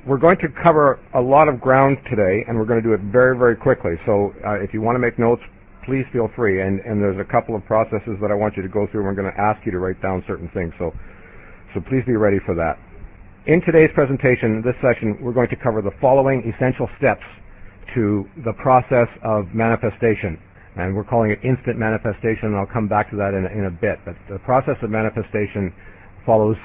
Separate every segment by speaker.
Speaker 1: we're going to cover a lot of ground today, and we're going to do it very, very quickly. So if you want to make notes, please feel free. And there's a couple of processes that I want you to go through, and we're going to ask you to write down certain things. So please be ready for that. In today's presentation, this section, we're going to cover the following essential steps to the process of manifestation. And we're calling it instant manifestation, and I'll come back to that in a bit. But the process of manifestation follows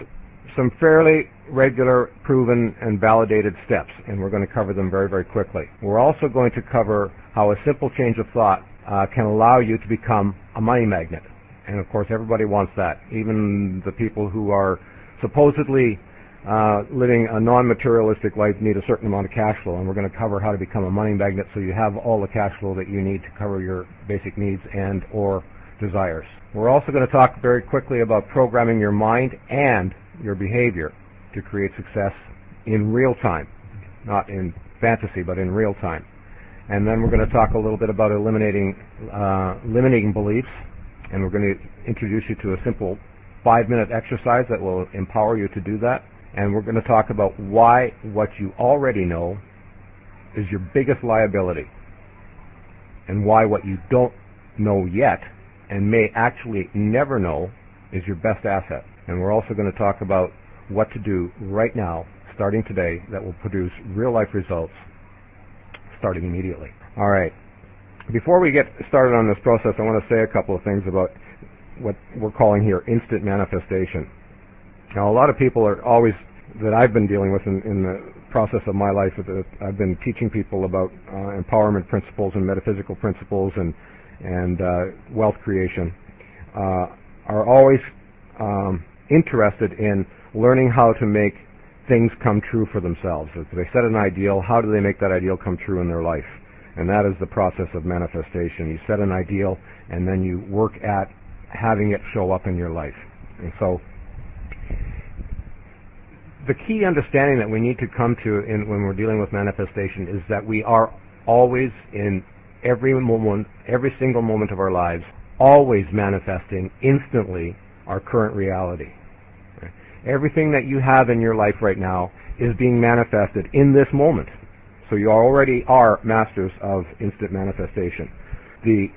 Speaker 1: some fairly regular, proven, and validated steps, and we're going to cover them very, very quickly. We're also going to cover how a simple change of thought can allow you to become a money magnet. And of course, everybody wants that. Even the people who are supposedly living a non-materialistic life need a certain amount of cash flow, and we're going to cover how to become a money magnet so you have all the cash flow that you need to cover your basic needs and or desires. We're also going to talk very quickly about programming your mind and your behavior to create success in real time, not in fantasy, but in real time. And then we're going to talk a little bit about eliminating limiting beliefs, and we're going to introduce you to a simple 5-minute exercise that will empower you to do that. And we're going to talk about why what you already know is your biggest liability, and why what you don't know yet and may actually never know is your best asset. And we're also going to talk about what to do right now, starting today, that will produce real-life results starting immediately. All right. Before we get started on this process, I want to say a couple of things about what we're calling here instant manifestation. Now, a lot of people are always, that I've been dealing with in the process of my life, I've been teaching people about empowerment principles and metaphysical principles and wealth creation, are always interested in learning how to make things come true for themselves. If they set an ideal, how do they make that ideal come true in their life? And that is the process of manifestation. You set an ideal, and then you work at having it show up in your life. And so the key understanding that we need to come to when we're dealing with manifestation is that we are always, in every moment, every single moment of our lives, always manifesting instantly our current reality. Everything that you have in your life right now is being manifested in this moment. So you already are masters of instant manifestation. The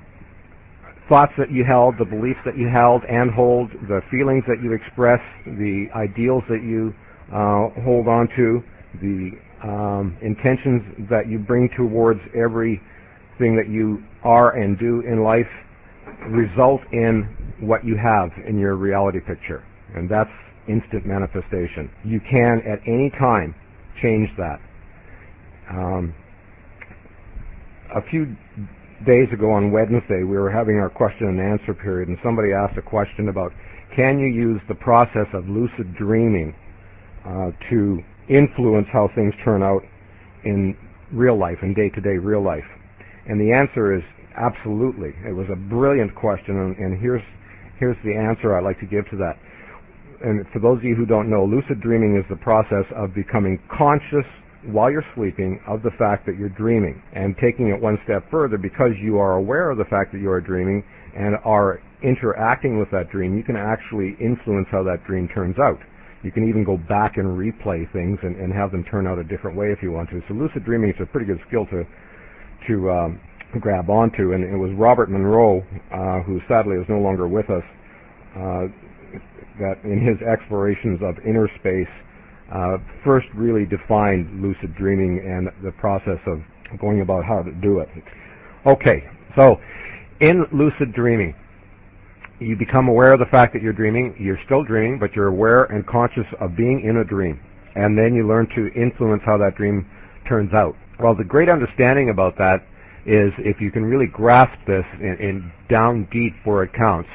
Speaker 1: thoughts that you held, the beliefs that you held and hold, the feelings that you express, the ideals that you hold on to, the intentions that you bring towards everything that you are and do in life result in what you have in your reality picture. And that's instant manifestation. You can at any time change that. A few days ago on Wednesday, we were having our question and answer period, and somebody asked a question about, can you use the process of lucid dreaming to influence how things turn out in real life, in day-to-day real life? And the answer is absolutely. It was a brilliant question, and here's the answer I'd like to give to that. And for those of you who don't know, lucid dreaming is the process of becoming conscious while you're sleeping of the fact that you're dreaming, and taking it one step further, because you are aware of the fact that you are dreaming and are interacting with that dream, you can actually influence how that dream turns out. You can even go back and replay things and have them turn out a different way if you want to. So lucid dreaming is a pretty good skill to grab onto, and it was Robert Monroe, who sadly is no longer with us, that in his explorations of inner space first really defined lucid dreaming and the process of going about how to do it. Okay, so in lucid dreaming, you become aware of the fact that you're dreaming. You're still dreaming, but you're aware and conscious of being in a dream. And then you learn to influence how that dream turns out. Well, the great understanding about that is, if you can really grasp this in down deep where it counts,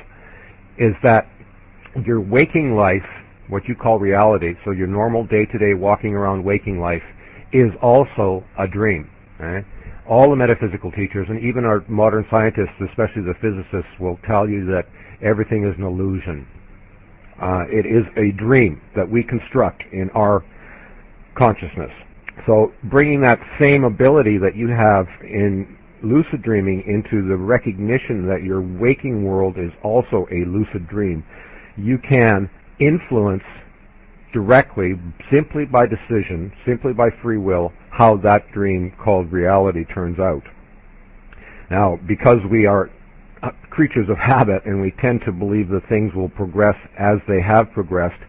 Speaker 1: is that your waking life, what you call reality, so your normal day-to-day walking around waking life, is also a dream. Right? All the metaphysical teachers, and even our modern scientists, especially the physicists, will tell you that everything is an illusion. It is a dream that we construct in our consciousness. So bringing that same ability that you have in lucid dreaming into the recognition that your waking world is also a lucid dream, you can influence directly, simply by decision, simply by free will, how that dream called reality turns out. Now, because we are creatures of habit and we tend to believe that things will progress as they have progressed,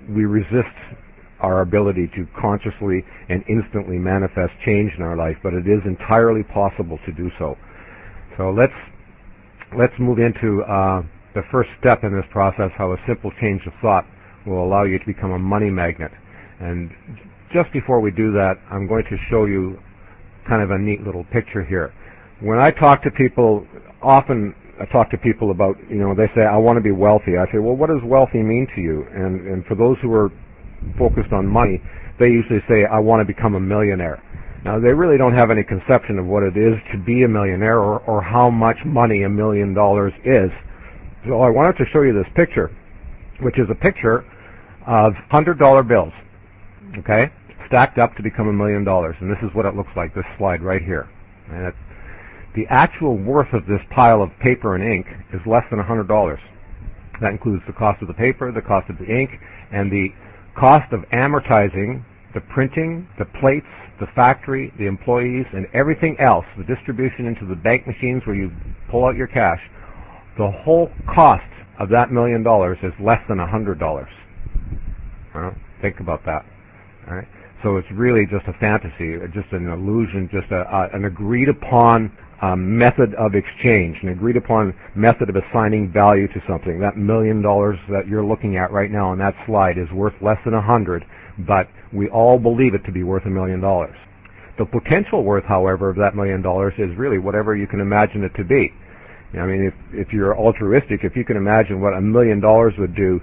Speaker 1: we resist our ability to consciously and instantly manifest change in our life, but it is entirely possible to do so. So let's move into the first step in this process, how a simple change of thought will allow you to become a money magnet. And just before we do that, I'm going to show you kind of a neat little picture here. When I talk to people, often I talk to people about, they say, I want to be wealthy. I say, well, what does wealthy mean to you? And for those who are focused on money, they usually say, I want to become a millionaire. Now, they really don't have any conception of what it is to be a millionaire or how much money $1 million is. So I wanted to show you this picture, which is a picture of $100 bills, okay, stacked up to become $1 million. And this is what it looks like, this slide right here. And the actual worth of this pile of paper and ink is less than $100. That includes the cost of the paper, the cost of the ink, and the cost of amortizing the printing, the plates, the factory, the employees, and everything else, the distribution into the bank machines where you pull out your cash. The whole cost of that $1 million is less than $100. Think about that. All right? So it's really just a fantasy, just an illusion, just an agreed upon method of exchange, an agreed upon method of assigning value to something. That $1 million that you're looking at right now on that slide is worth less than 100, but we all believe it to be worth $1 million. The potential worth, however, of that $1 million is really whatever you can imagine it to be. I mean, if you're altruistic, if you can imagine what $1 million would do,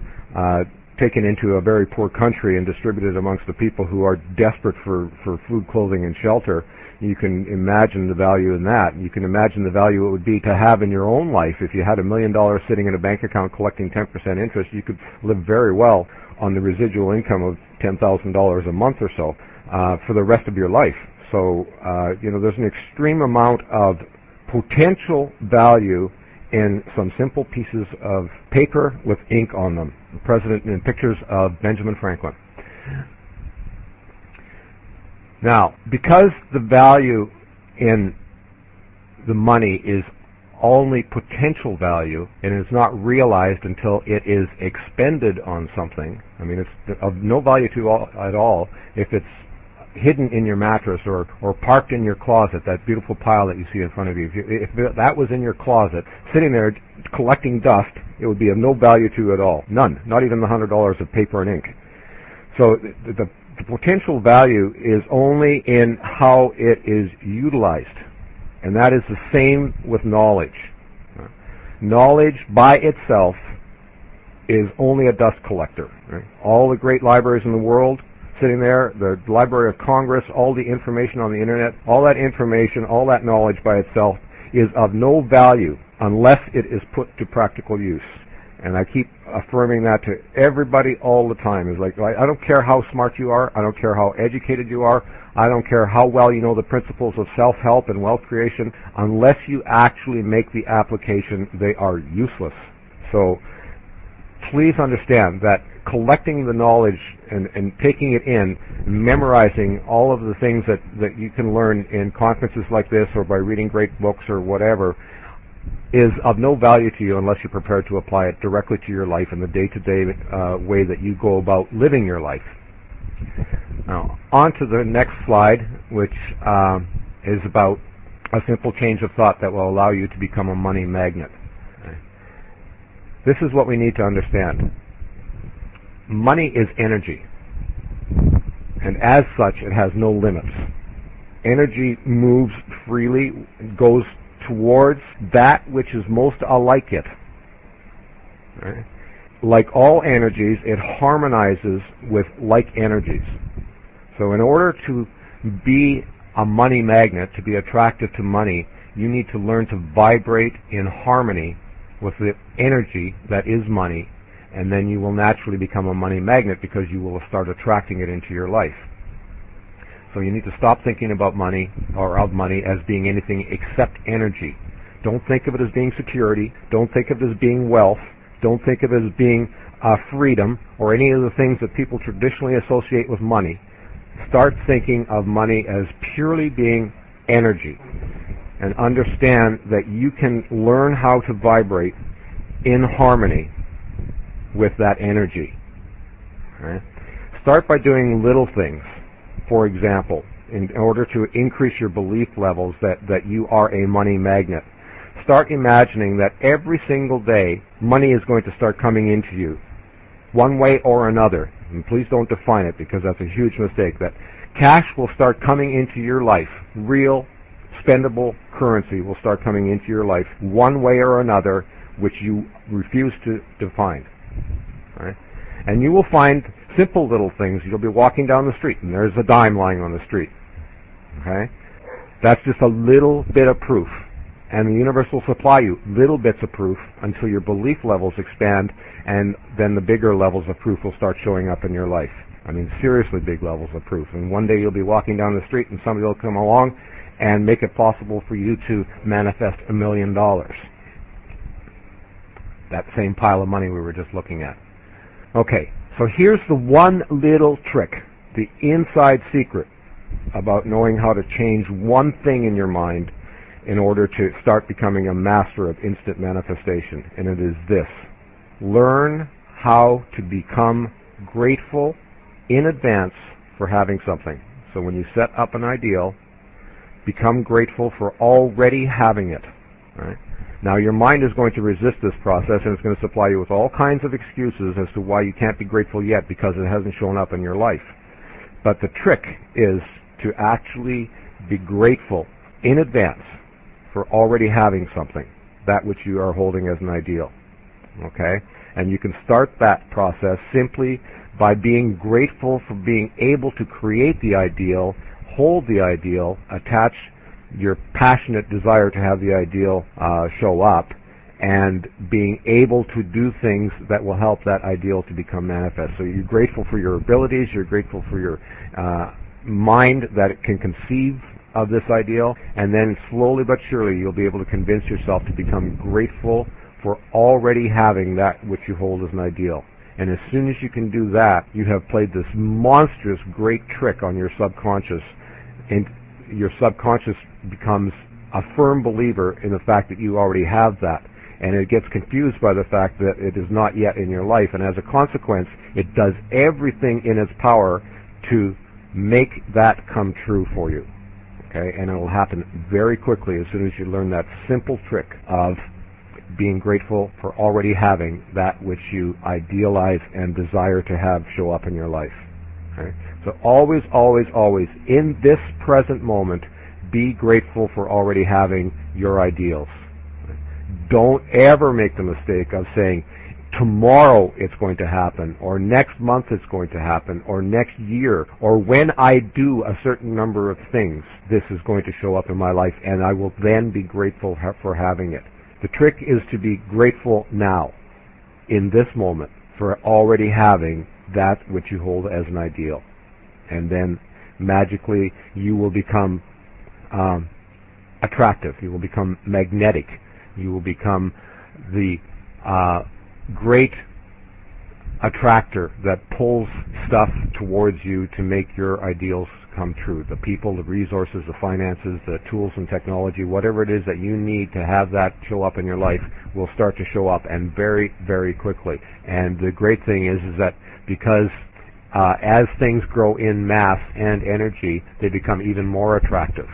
Speaker 1: taken into a very poor country and distributed amongst the people who are desperate for food, clothing, and shelter, you can imagine the value in that. You can imagine the value it would be to have in your own life. If you had $1 million sitting in a bank account collecting 10% interest, you could live very well on the residual income of $10,000 a month or so for the rest of your life. So, there's an extreme amount of potential value in some simple pieces of paper with ink on them. The president in pictures of Benjamin Franklin. Now, because the value in the money is only potential value and is not realized until it is expended on something, I mean, it's of no value to at all if it's hidden in your mattress or parked in your closet, that beautiful pile that you see in front of you. If that was in your closet, sitting there collecting dust, it would be of no value to you at all. None. Not even the $100 of paper and ink. So the potential value is only in how it is utilized. And that is the same with knowledge. Knowledge by itself is only a dust collector. Right? All the great libraries in the world, sitting there, the Library of Congress, all the information on the internet, all that information, all that knowledge by itself is of no value unless it is put to practical use. And I keep affirming that to everybody all the time. It's like, I don't care how smart you are, I don't care how educated you are, I don't care how well you know the principles of self-help and wealth creation, unless you actually make the application, they are useless. So please understand that collecting the knowledge and taking it in, memorizing all of the things that you can learn in conferences like this or by reading great books or whatever is of no value to you unless you're prepared to apply it directly to your life in the day-to-day way that you go about living your life. Now, on to the next slide, which is about a simple change of thought that will allow you to become a money magnet. This is what we need to understand. Money is energy, and as such, it has no limits. Energy moves freely, goes towards that which is most alike it. Right? Like all energies, it harmonizes with like energies. So in order to be a money magnet, to be attractive to money, you need to learn to vibrate in harmony with the energy that is money, and then you will naturally become a money magnet because you will start attracting it into your life. So you need to stop thinking about money or of money as being anything except energy. Don't think of it as being security. Don't think of it as being wealth. Don't think of it as being freedom or any of the things that people traditionally associate with money. Start thinking of money as purely being energy, and understand that you can learn how to vibrate in harmony with that energy. Right? Start by doing little things. For example, in order to increase your belief levels that you are a money magnet, start imagining that every single day money is going to start coming into you, one way or another. And please don't define it, because that's a huge mistake. That cash will start coming into your life. Real, spendable currency will start coming into your life one way or another, which you refuse to define. Right? And you will find simple little things. You'll be walking down the street, and there's a dime lying on the street. Okay? That's just a little bit of proof. And the universe will supply you little bits of proof until your belief levels expand, and then the bigger levels of proof will start showing up in your life. I mean, seriously big levels of proof. And one day you'll be walking down the street and somebody will come along and make it possible for you to manifest $1 million. That same pile of money we were just looking at. Okay, so here's the one little trick, the inside secret about knowing how to change one thing in your mind in order to start becoming a master of instant manifestation. And it is this: learn how to become grateful in advance for having something. So when you set up an ideal, become grateful for already having it. Right? Now your mind is going to resist this process, and it's going to supply you with all kinds of excuses as to why you can't be grateful yet because it hasn't shown up in your life. But the trick is to actually be grateful in advance for already having something, that which you are holding as an ideal. Okay? And you can start that process simply by being grateful for being able to create the ideal, hold the ideal, attach your passionate desire to have the ideal show up, and being able to do things that will help that ideal to become manifest. So you're grateful for your abilities, you're grateful for your mind that it can conceive of this ideal, and then slowly but surely you'll be able to convince yourself to become grateful for already having that which you hold as an ideal. And as soon as you can do that, you have played this monstrous great trick on your subconscious, and your subconscious becomes a firm believer in the fact that you already have that, and it gets confused by the fact that it is not yet in your life, and as a consequence it does everything in its power to make that come true for you. Okay? And it will happen very quickly as soon as you learn that simple trick of being grateful for already having that which you idealize and desire to have show up in your life. Okay? So always, always, always, in this present moment, be grateful for already having your ideals. Don't ever make the mistake of saying, tomorrow it's going to happen, or next month it's going to happen, or next year, or when I do a certain number of things, this is going to show up in my life, and I will then be grateful for having it. The trick is to be grateful now, in this moment, for already having that which you hold as an ideal. And then magically you will become attractive. You will become magnetic. You will become the great attractor that pulls stuff towards you to make your ideals come true. The people, the resources, the finances, the tools and technology, whatever it is that you need to have that show up in your life will start to show up, and very, very quickly. And the great thing is that because as things grow in mass and energy, they become even more attractive.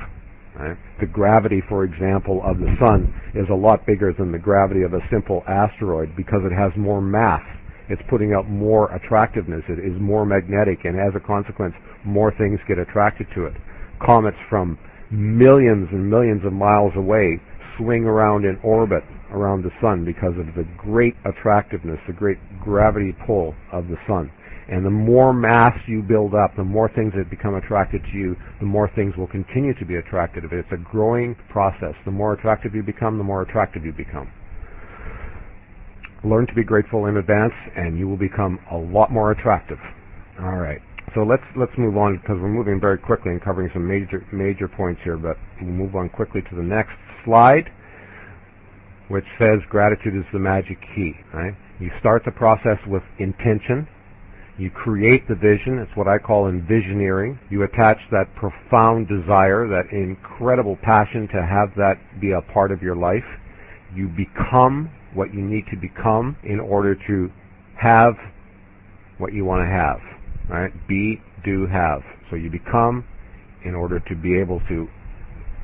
Speaker 1: Right? The gravity, for example, of the sun is a lot bigger than the gravity of a simple asteroid because it has more mass. It's putting out more attractiveness. It is more magnetic, and as a consequence, more things get attracted to it. Comets from millions and millions of miles away swing around in orbit around the sun because of the great attractiveness, the great gravity pull of the sun. And the more mass you build up, the more things that become attracted to you, the more things will continue to be attracted to it. It's a growing process. The more attractive you become, the more attractive you become. Learn to be grateful in advance, and you will become a lot more attractive. All right. So let's move on, because we're moving very quickly and covering some major points here, but we'll move on quickly to the next slide. which says gratitude is the magic key, right? You start the process with intention. You create the vision. It's what I call envisioneering. You attach that profound desire, that incredible passion to have that be a part of your life. You become what you need to become in order to have what you want to have, right? Be, do, have. So you become in order to be able to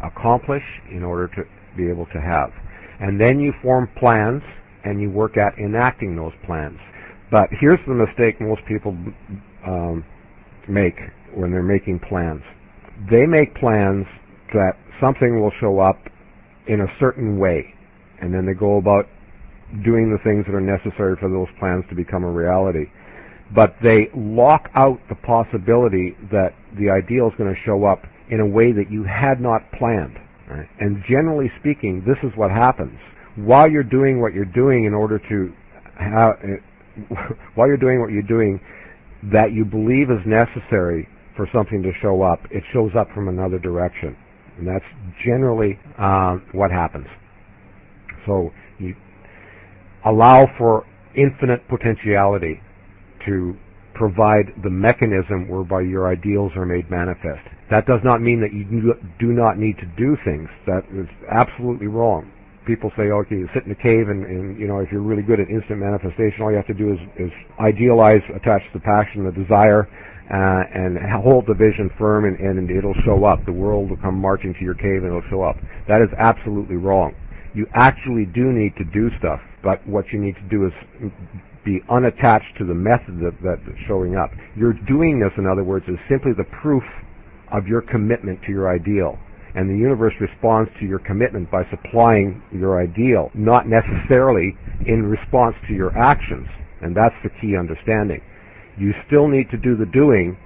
Speaker 1: accomplish, in order to be able to have. And then you form plans and you work at enacting those plans. But here's the mistake most people make when they're making plans. They make plans that something will show up in a certain way, and then they go about doing the things that are necessary for those plans to become a reality. But they lock out the possibility that the ideal is going to show up in a way that you had not planned. Right? And generally speaking, this is what happens. While you're doing what you're doing in order to have... while you're doing what you're doing that you believe is necessary for something to show up, it shows up from another direction. And that's generally what happens. So you allow for infinite potentiality to provide the mechanism whereby your ideals are made manifest. That does not mean that you do not need to do things. That is absolutely wrong. People say, okay, you sit in a cave and you know, if you're really good at instant manifestation, all you have to do is idealize, attach the passion, the desire, and hold the vision firm, and it'll show up. The world will come marching to your cave and it'll show up. That is absolutely wrong. You actually do need to do stuff, but what you need to do is be unattached to the method that's showing up. Your doing this, in other words, is simply the proof of your commitment to your ideal. And the universe responds to your commitment by supplying your ideal, not necessarily in response to your actions. And that's the key understanding. You still need to do the doing,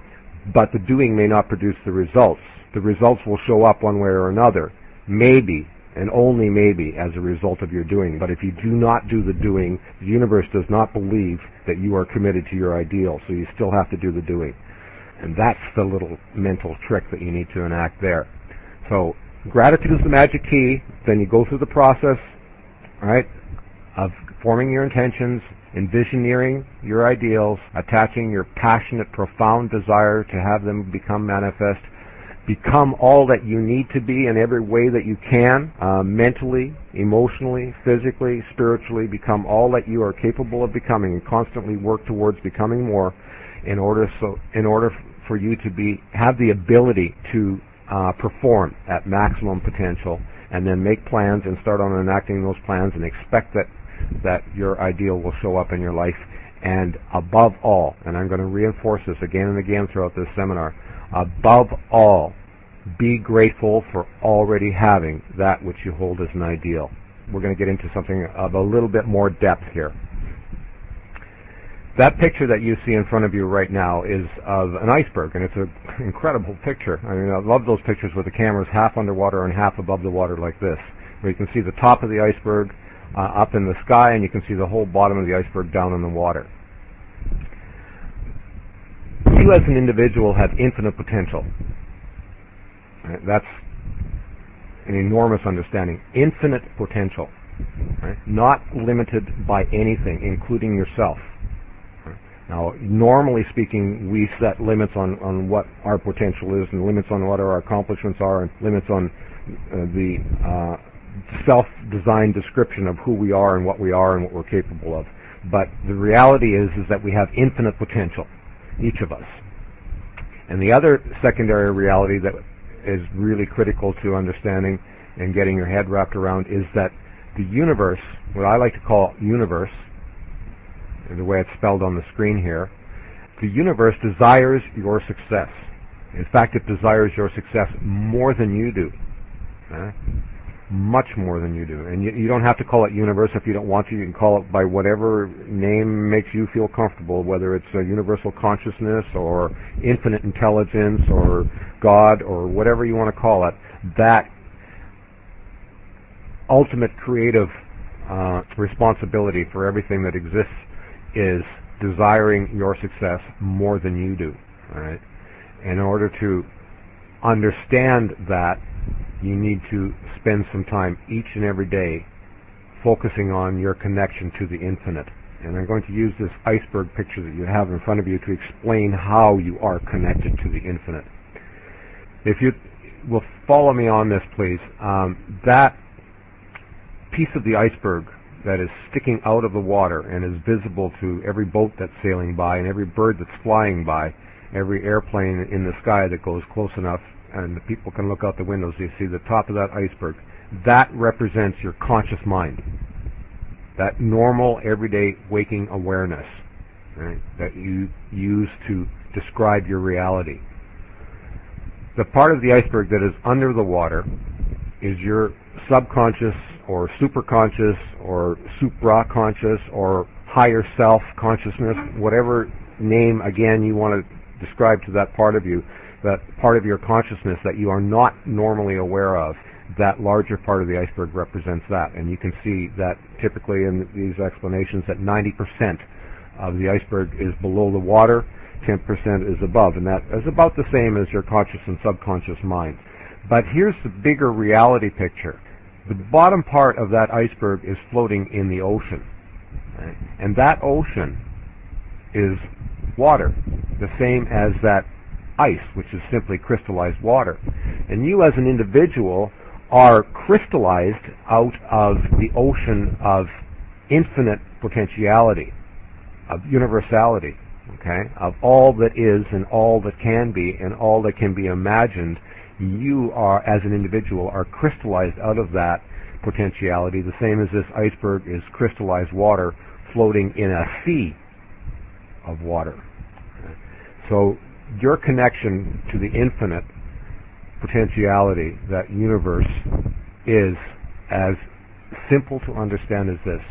Speaker 1: but the doing may not produce the results. The results will show up one way or another, maybe, and only maybe, as a result of your doing. But if you do not do the doing, the universe does not believe that you are committed to your ideal, so you still have to do the doing. And that's the little mental trick that you need to enact there. So gratitude is the magic key. Then you go through the process, right, of forming your intentions, envisioneering your ideals, attaching your passionate, profound desire to have them become manifest, become all that you need to be in every way that you can, mentally, emotionally, physically, spiritually, become all that you are capable of becoming, and constantly work towards becoming more in order for you to have the ability to perform at maximum potential, and then make plans and start on enacting those plans and expect that your ideal will show up in your life. And above all, and I'm going to reinforce this again and again throughout this seminar, above all, be grateful for already having that which you hold as an ideal. We're going to get into something of a little bit more depth here. That picture that you see in front of you right now is of an iceberg, and it's an incredible picture. I mean, I love those pictures where the camera's half underwater and half above the water like this, where you can see the top of the iceberg up in the sky, and you can see the whole bottom of the iceberg down in the water. You as an individual have infinite potential. Right? That's an enormous understanding. Infinite potential. Right? Not limited by anything, including yourself. Now, normally speaking, we set limits on what our potential is, and limits on what our accomplishments are, and limits on the self-designed description of who we are and what we're capable of. But the reality is that we have infinite potential, each of us. And the other secondary reality that is really critical to understanding and getting your head wrapped around is that the universe, what I like to call universe, the way it's spelled on the screen here, the universe desires your success. In fact, it desires your success more than you do. Much more than you do. And you don't have to call it universe if you don't want to. You can call it by whatever name makes you feel comfortable, whether it's a universal consciousness or infinite intelligence or God or whatever you want to call it. That ultimate creative responsibility for everything that exists is desiring your success more than you do. All right? In order to understand that, you need to spend some time each and every day focusing on your connection to the infinite. And I'm going to use this iceberg picture that you have in front of you to explain how you are connected to the infinite. If you will follow me on this, please, that piece of the iceberg that is sticking out of the water and is visible to every boat that's sailing by and every bird that's flying by, every airplane in the sky that goes close enough and the people can look out the windows, you see the top of that iceberg. That represents your conscious mind, that normal, everyday waking awareness, right, that you use to describe your reality. The part of the iceberg that is under the water is your subconscious or superconscious or supraconscious or higher self consciousness, whatever name, again, you want to describe to that part of you, that part of your consciousness that you are not normally aware of. That larger part of the iceberg represents that. And you can see that typically in these explanations that 90% of the iceberg is below the water, 10% is above, and that is about the same as your conscious and subconscious mind. But here's the bigger reality picture. The bottom part of that iceberg is floating in the ocean, right? And that ocean is water, the same as that ice, which is simply crystallized water. And you as an individual are crystallized out of the ocean of infinite potentiality, of universality, okay, of all that is and all that can be and all that can be imagined. You are, as an individual, are crystallized out of that potentiality, the same as this iceberg is crystallized water floating in a sea of water. So your connection to the infinite potentiality, that universe, is as simple to understand as this.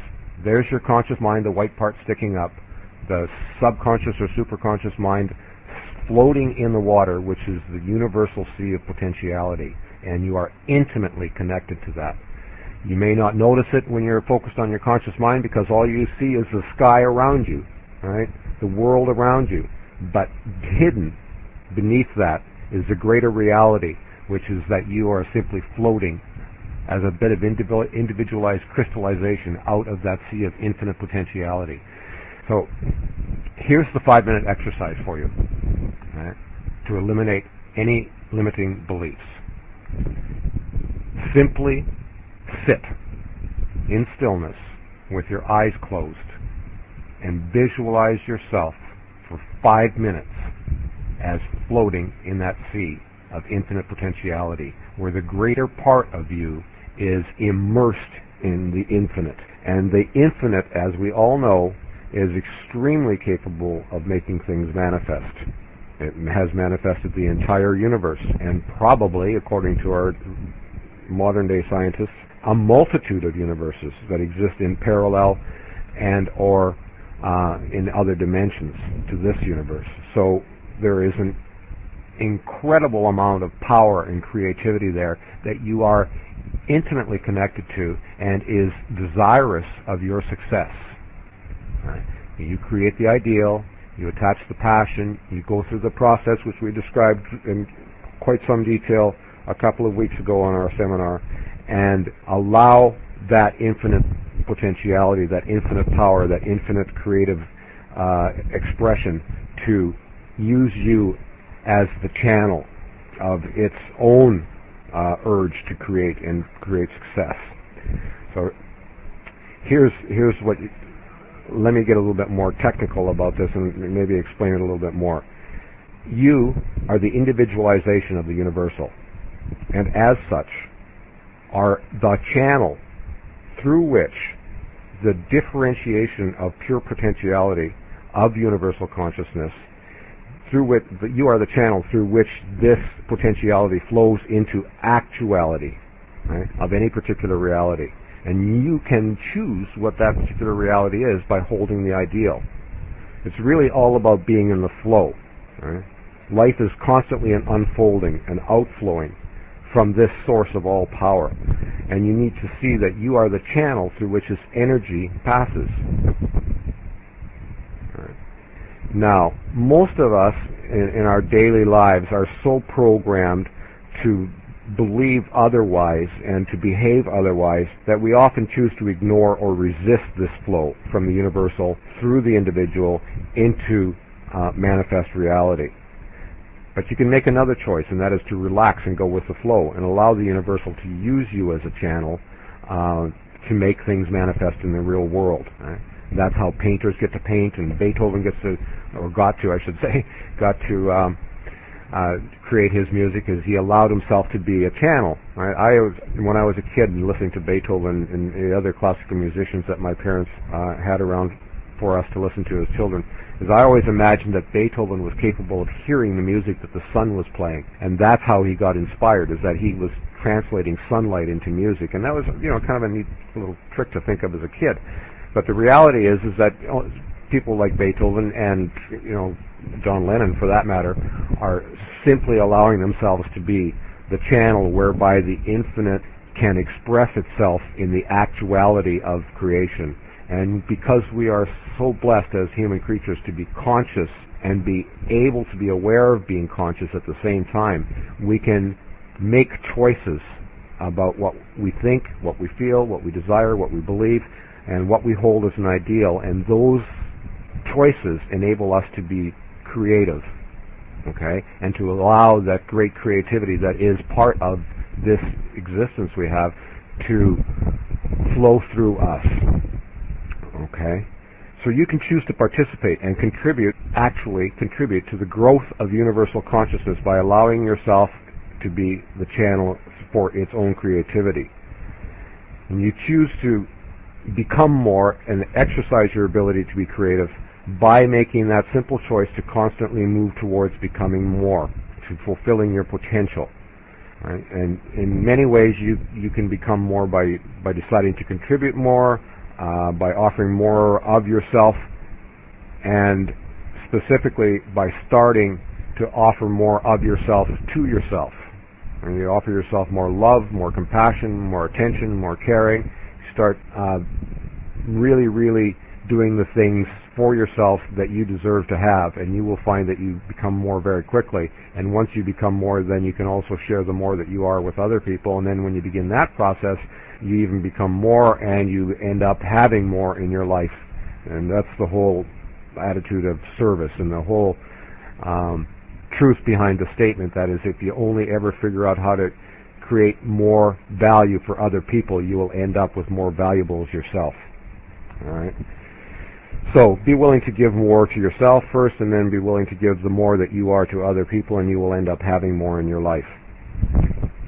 Speaker 1: There's your conscious mind, the white part sticking up, the subconscious or superconscious mind floating in the water, which is the universal sea of potentiality, and you are intimately connected to that. You may not notice it when you're focused on your conscious mind because all you see is the sky around you, right? The world around you. But hidden beneath that is the greater reality, which is that you are simply floating as a bit of individualized crystallization out of that sea of infinite potentiality. So here's the 5-minute exercise for you, right, to eliminate any limiting beliefs. Simply sit in stillness with your eyes closed and visualize yourself for 5 minutes as floating in that sea of infinite potentiality, where the greater part of you is immersed in the infinite. And the infinite, as we all know, is extremely capable of making things manifest. It has manifested the entire universe, and probably, according to our modern-day scientists, a multitude of universes that exist in parallel and or in other dimensions to this universe. So there is an incredible amount of power and creativity there that you are intimately connected to and is desirous of your success. Right? You create the ideal, you attach the passion, you go through the process which we described in quite some detail a couple of weeks ago on our seminar, and allow that infinite potentiality, that infinite power, that infinite creative expression to use you as the channel of its own urge to create and create success. So here's what, let me get a little bit more technical about this and maybe explain it a little bit more. You are the individualization of the universal, and as such are the channel through which the differentiation of pure potentiality of universal consciousness, through which you are the channel through which this potentiality flows into actuality, right, of any particular reality. And you can choose what that particular reality is by holding the ideal. It's really all about being in the flow. Right? Life is constantly an unfolding, an outflowing from this source of all power. And you need to see that you are the channel through which this energy passes. Right. Now, most of us in our daily lives are so programmed to believe otherwise and to behave otherwise that we often choose to ignore or resist this flow from the universal through the individual into manifest reality. But you can make another choice, and that is to relax and go with the flow and allow the universal to use you as a channel to make things manifest in the real world. Right? That's how painters get to paint, and Beethoven got to create his music, is he allowed himself to be a channel. Right? When I was a kid and listening to Beethoven and the other classical musicians that my parents had around for us to listen to as children, is I always imagined that Beethoven was capable of hearing the music that the sun was playing, and that's how he got inspired, is that he was translating sunlight into music. And that was, kind of a neat little trick to think of as a kid. But the reality is that people like Beethoven and, John Lennon, for that matter, are simply allowing themselves to be the channel whereby the infinite can express itself in the actuality of creation. And because we are so blessed as human creatures to be conscious and be able to be aware of being conscious at the same time, we can make choices about what we think, what we feel, what we desire, what we believe, and what we hold as an ideal. And those choices enable us to be creative, okay, and to allow that great creativity that is part of this existence we have to flow through us. Okay, so you can choose to participate and actually contribute to the growth of universal consciousness by allowing yourself to be the channel for its own creativity. And you choose to become more and exercise your ability to be creative by making that simple choice to constantly move towards becoming more, to fulfilling your potential. Right? And in many ways you can become more by deciding to contribute more, by offering more of yourself, and specifically by starting to offer more of yourself to yourself. And you offer yourself more love, more compassion, more attention, more caring. Start really, really doing the things for yourself that you deserve to have, and you will find that you become more very quickly. And once you become more, then you can also share the more that you are with other people. And then when you begin that process, you even become more, and you end up having more in your life. And that's the whole attitude of service and the whole truth behind the statement. That is, if you only ever figure out how to create more value for other people, you will end up with more valuables yourself. All right? So be willing to give more to yourself first, and then be willing to give the more that you are to other people, and you will end up having more in your life.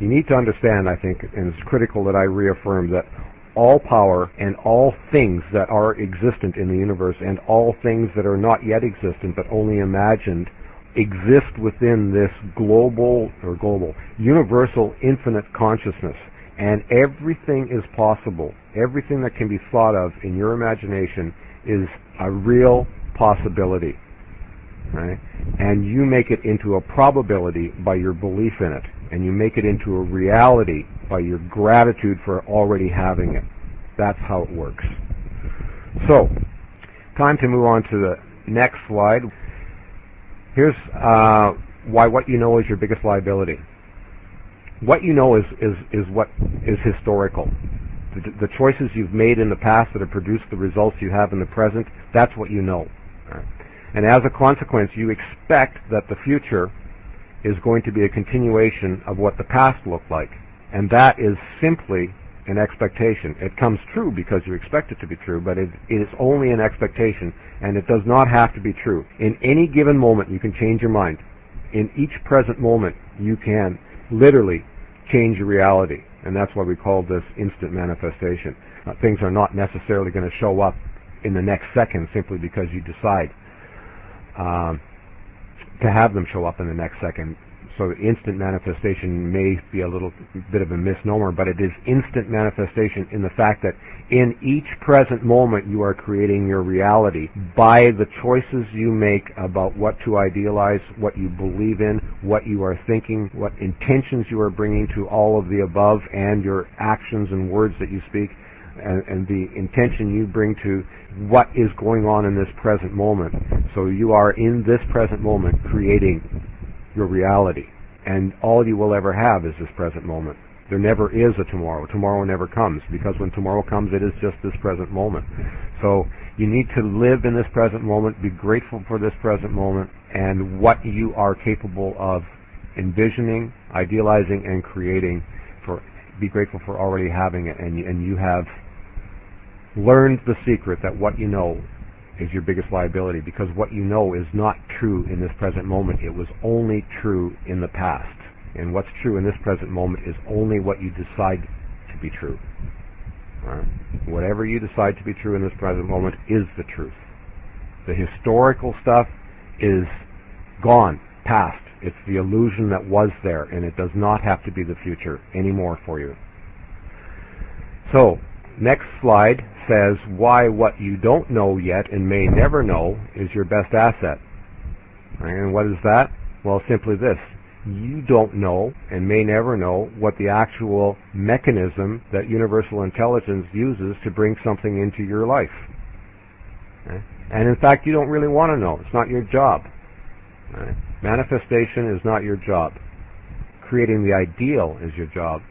Speaker 1: You need to understand, I think, and it's critical that I reaffirm, that all power and all things that are existent in the universe and all things that are not yet existent but only imagined exist within this global, universal, infinite consciousness. And everything is possible. Everything that can be thought of in your imagination is a real possibility. Right? And you make it into a probability by your belief in it. And you make it into a reality by your gratitude for already having it. That's how it works. So, time to move on to the next slide. Here's why what you know is your biggest liability. What you know is what is historical. The choices you've made in the past that have produced the results you have in the present, that's what you know. Right? And as a consequence, you expect that the future is going to be a continuation of what the past looked like. And that is simply an expectation. It comes true because you expect it to be true, but it is only an expectation, and it does not have to be true. In any given moment, you can change your mind. In each present moment, you can literally change your reality, and that's why we call this instant manifestation. Things are not necessarily going to show up in the next second simply because you decide to have them show up in the next second. So instant manifestation may be a little bit of a misnomer, but it is instant manifestation in the fact that in each present moment you are creating your reality by the choices you make about what to idealize, what you believe in, what you are thinking, what intentions you are bringing to all of the above, and your actions and words that you speak, and the intention you bring to what is going on in this present moment. So you are in this present moment creating your reality. and all you will ever have is this present moment. There never is a tomorrow. Tomorrow never comes, because when tomorrow comes, it is just this present moment. So you need to live in this present moment, be grateful for this present moment, and what you are capable of envisioning, idealizing, and creating. Be grateful for already having it, and you have learned the secret that what you know is your biggest liability, because what you know is not true in this present moment. It was only true in the past. And what's true in this present moment is only what you decide to be true. Right? Whatever you decide to be true in this present moment is the truth. The historical stuff is gone, past. It's the illusion that was there, and it does not have to be the future anymore for you. So, next slide says why what you don't know yet and may never know is your best asset. And what is that? Well, simply this. You don't know and may never know what the actual mechanism that universal intelligence uses to bring something into your life. Okay? And in fact, you don't really want to know. It's not your job. Right? Manifestation is not your job. Creating the ideal is your job.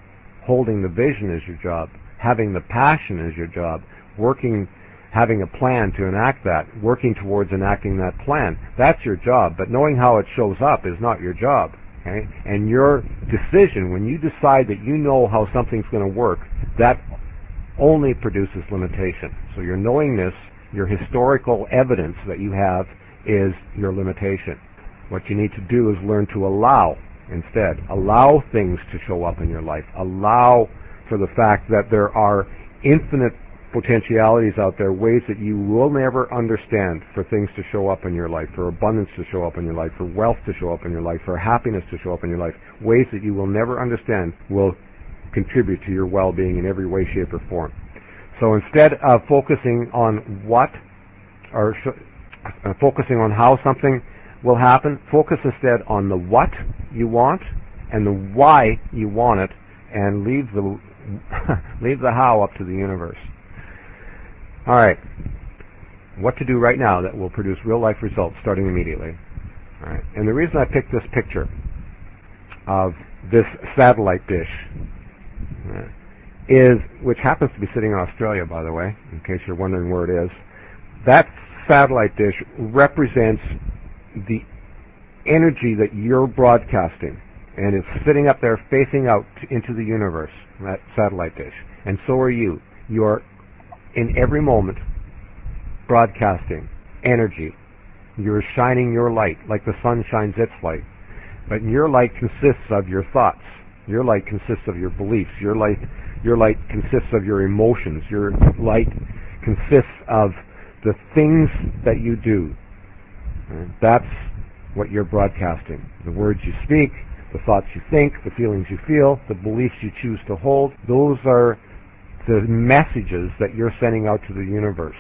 Speaker 1: Holding the vision is your job. Having the passion is your job. Having a plan to enact that, working towards enacting that plan, that's your job. But knowing how it shows up is not your job. Okay? And your decision, when you decide that you know how something's going to work, that only produces limitation. So your knowingness, your historical evidence that you have, is your limitation. What you need to do is learn to allow instead. Allow things to show up in your life. Allow for the fact that there are infinite potentialities out there, ways that you will never understand for things to show up in your life, for abundance to show up in your life, for wealth to show up in your life, for happiness to show up in your life. Ways that you will never understand will contribute to your well-being in every way, shape, or form. So instead of focusing on focusing on how something will happen, focus instead on the what you want and the why you want it, and leave the how up to the universe. All right, what to do right now that will produce real life results starting immediately. All right, and the reason I picked this picture of this satellite dish is, which happens to be sitting in Australia, by the way, in case you're wondering where it is. That satellite dish represents the energy that you're broadcasting, and it's sitting up there facing out into the universe, that satellite dish. And so are you. You're in every moment broadcasting energy. You're shining your light like the sun shines its light. But your light consists of your thoughts. Your light consists of your beliefs. Your light consists of your emotions. Your light consists of the things that you do. That's what you're broadcasting. The words you speak, the thoughts you think, the feelings you feel, the beliefs you choose to hold, those are the messages that you're sending out to the universe.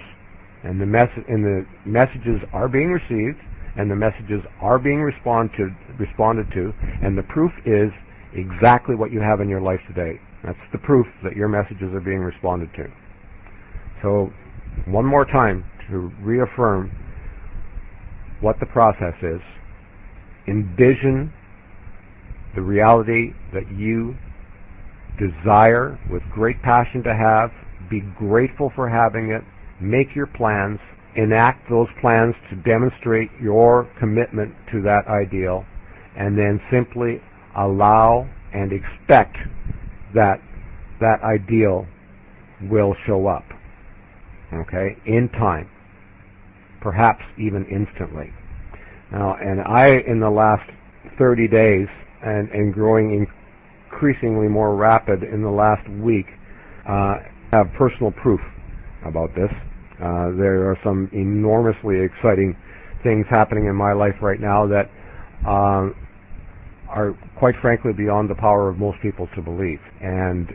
Speaker 1: And the messages are being received, and the messages are being responded to, and the proof is exactly what you have in your life today. That's the proof that your messages are being responded to. So, one more time to reaffirm what the process is. Envision the reality that you desire with great passion to have. Be grateful for having it. Make your plans. Enact those plans to demonstrate your commitment to that ideal. And then simply allow and expect that that ideal will show up. Okay? In time. Perhaps even instantly. Now, and I, in the last 30 days, and growing increasingly more rapid in the last week, have personal proof about this. There are some enormously exciting things happening in my life right now that are quite frankly beyond the power of most people to believe. And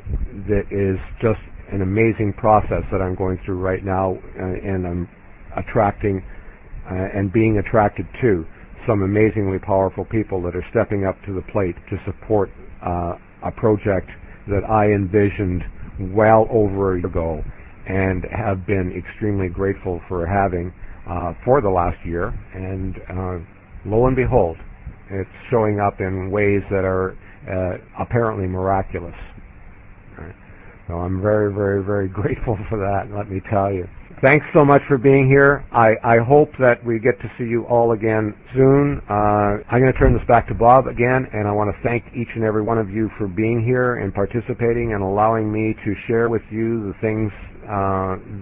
Speaker 1: that is just an amazing process that I'm going through right now, and I'm attracting and being attracted to some amazingly powerful people that are stepping up to the plate to support a project that I envisioned well over a year ago and have been extremely grateful for having for the last year. And lo and behold, it's showing up in ways that are apparently miraculous. Right. So I'm very, very, very grateful for that, let me tell you. Thanks so much for being here. I hope that we get to see you all again soon. I'm going to turn this back to Bob again, and I want to thank each and every one of you for being here and participating and allowing me to share with you the things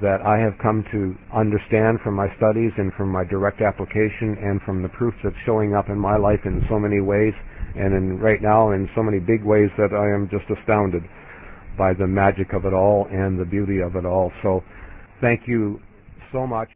Speaker 1: that I have come to understand from my studies and from my direct application and from the proof that's showing up in my life in so many ways, and right now in so many big ways that I am just astounded by the magic of it all and the beauty of it all. So thank you so much.